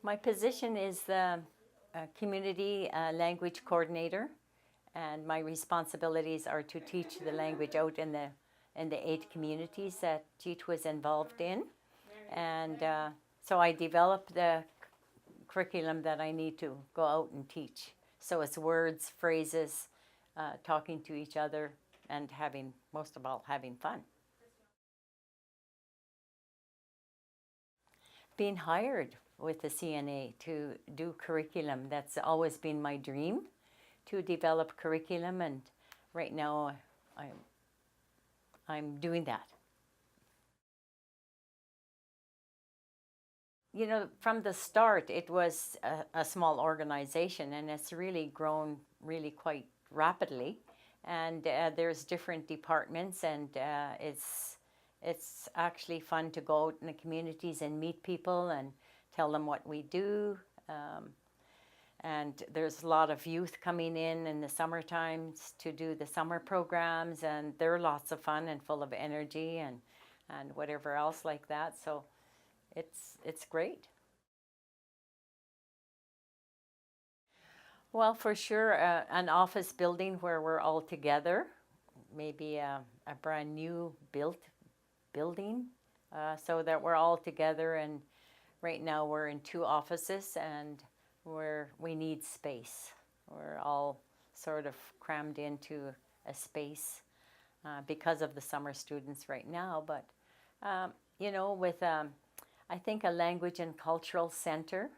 My position is the community language coordinator, and my responsibilities are to teach the language out in the 8 communities that Jeet was involved in. And so I develop the curriculum that I need to go out and teach. So it's words, phrases, talking to each other, and having, most of all, having fun. Being hired with the CNA to do curriculum, that's always been my dream, to develop curriculum, and right now I'm doing that. You know, from the start, it was a small organization, and it's really grown really quite rapidly. And there's different departments, and it's actually fun to go out in the communities and meet people and tell them what we do. And there's a lot of youth coming in the summer times to do the summer programs, and they're lots of fun and full of energy and whatever else like that. So it's great. Well, for sure, an office building where we're all together, maybe a brand new built building, so that we're all together. And right now we're in 2 offices, and we need space. We're all sort of crammed into a space because of the summer students right now. But you know, with I think a language and cultural center,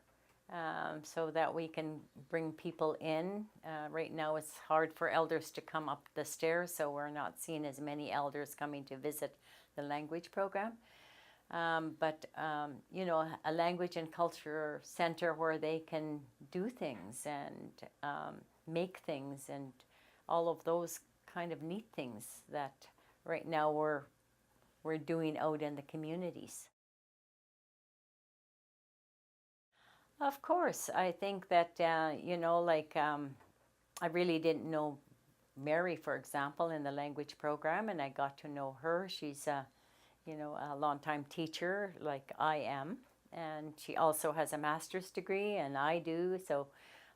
so that we can bring people in. Right now it's hard for elders to come up the stairs, so we're not seeing as many elders coming to visit the language program. But you know, a language and culture center where they can do things and make things and all of those kind of neat things that right now we're doing out in the communities. Of course, I think that, you know, like I really didn't know Mary, for example, in the language program, and I got to know her. She's you know, a long-time teacher like I am, and she also has a master's degree, and I do. So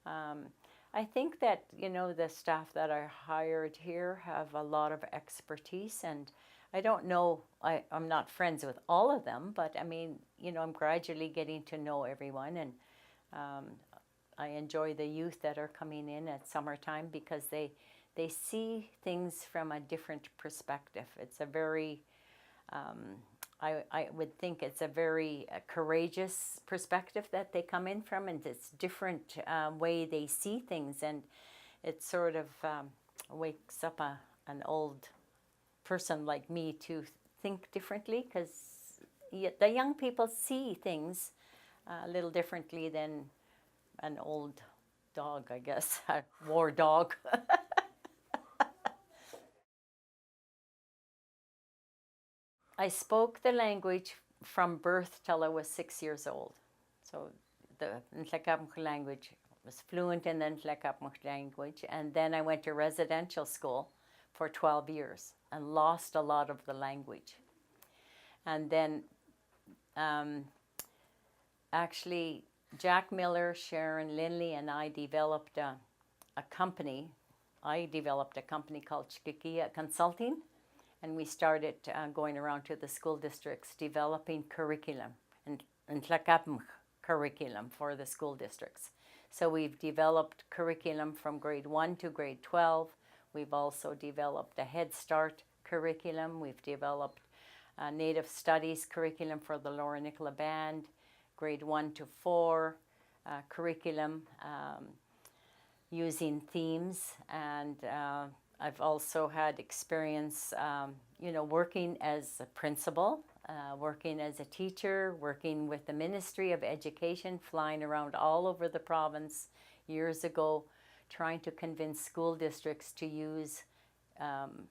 I think that, you know, the staff that are hired here have a lot of expertise, and I don't know, I'm not friends with all of them, but I mean, you know, I'm gradually getting to know everyone, and I enjoy the youth that are coming in at summertime because they see things from a different perspective. It's a very, I would think it's a very courageous perspective that they come in from, and it's different way they see things, and it sort of wakes up an old person like me to think differently, because the young people see things a little differently than an old dog, I guess, a war dog. I spoke the language from birth till I was 6 years old. So the Nlaka'pamux language, was fluent in the Nlaka'pamux language, and then I went to residential school for 12 years and lost a lot of the language. And then actually, Jack Miller, Sharon Linley, and I developed a company. I developed a company called Chikikia Consulting, and we started going around to the school districts developing curriculum and Nlaka'pamux curriculum for the school districts. So we've developed curriculum from grade 1 to grade 12. We've also developed a Head Start curriculum. We've developed a Native Studies curriculum for the Lower Nicola Band, grade 1 to 4 curriculum using themes. And I've also had experience, you know, working as a principal, working as a teacher, working with the Ministry of Education, flying around all over the province years ago, trying to convince school districts to use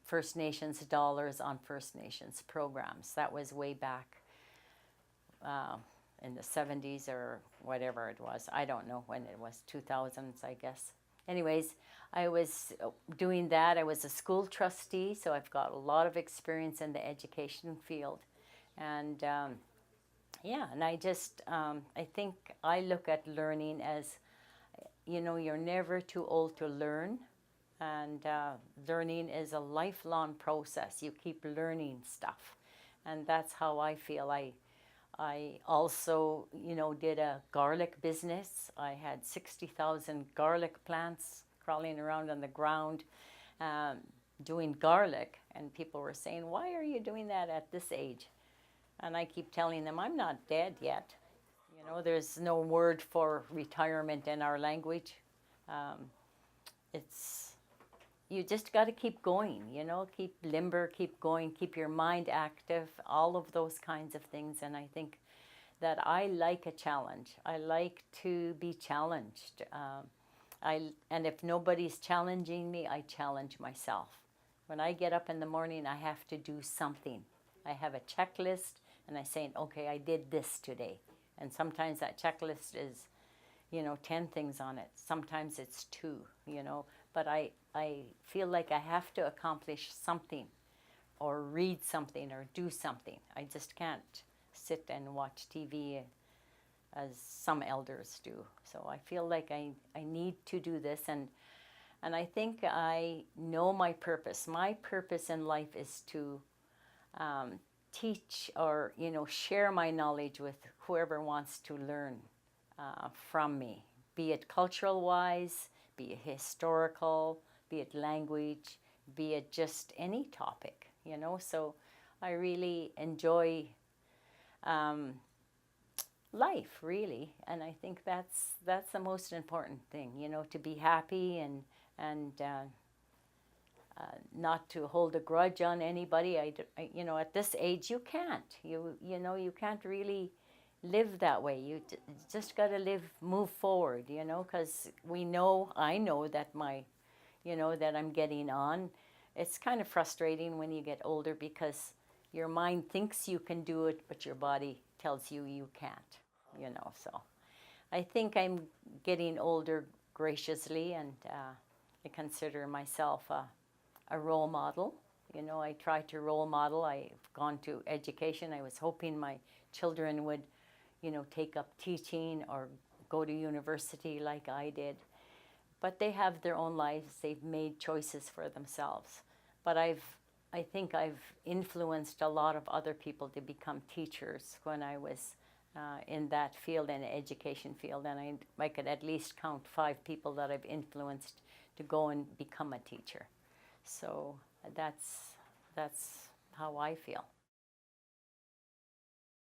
First Nations dollars on First Nations programs. That was way back in the 70s or whatever it was. I don't know when it was, 2000s, I guess. Anyways, I was doing that. I was a school trustee, so I've got a lot of experience in the education field. And Yeah, and I think I look at learning as, you're never too old to learn. And learning is a lifelong process. You keep learning stuff. And that's how I feel. I also, did a garlic business. I had 60,000 garlic plants crawling around on the ground um, doing garlic. And people were saying, why are you doing that at this age? And I keep telling them, I'm not dead yet. There's no word for retirement in our language. Um, it's you just got to keep going, keep limber, keep going, keep your mind active, all of those kinds of things. And I think that I like a challenge. I like to be challenged. And if nobody's challenging me, I challenge myself. When I get up in the morning, I have to do something. I have a checklist, and I say, okay, I did this today. And sometimes that checklist is, 10 things on it. Sometimes it's 2, but I feel like I have to accomplish something or read something or do something. I just can't sit and watch TV as some elders do. So I feel like I need to do this, and I think I know my purpose. My purpose in life is to teach or, share my knowledge with whoever wants to learn from me, be it cultural wise, be it historical, be it language, be it just any topic, So I really enjoy life, really, and I think that's the most important thing, to be happy and not to hold a grudge on anybody. At this age, you can't. You can't really live that way. You just got to move forward, because I know that that I'm getting on. It's kind of frustrating when you get older because your mind thinks you can do it, but your body tells you you can't, So I think I'm getting older graciously, and I consider myself a role model. I try to role model. I've gone to education. I was hoping my children would, take up teaching or go to university like I did. But they have their own lives. They've made choices for themselves. But I think I've influenced a lot of other people to become teachers when I was in that field, in the education field. And I could at least count 5 people that I've influenced to go and become a teacher. So that's how I feel.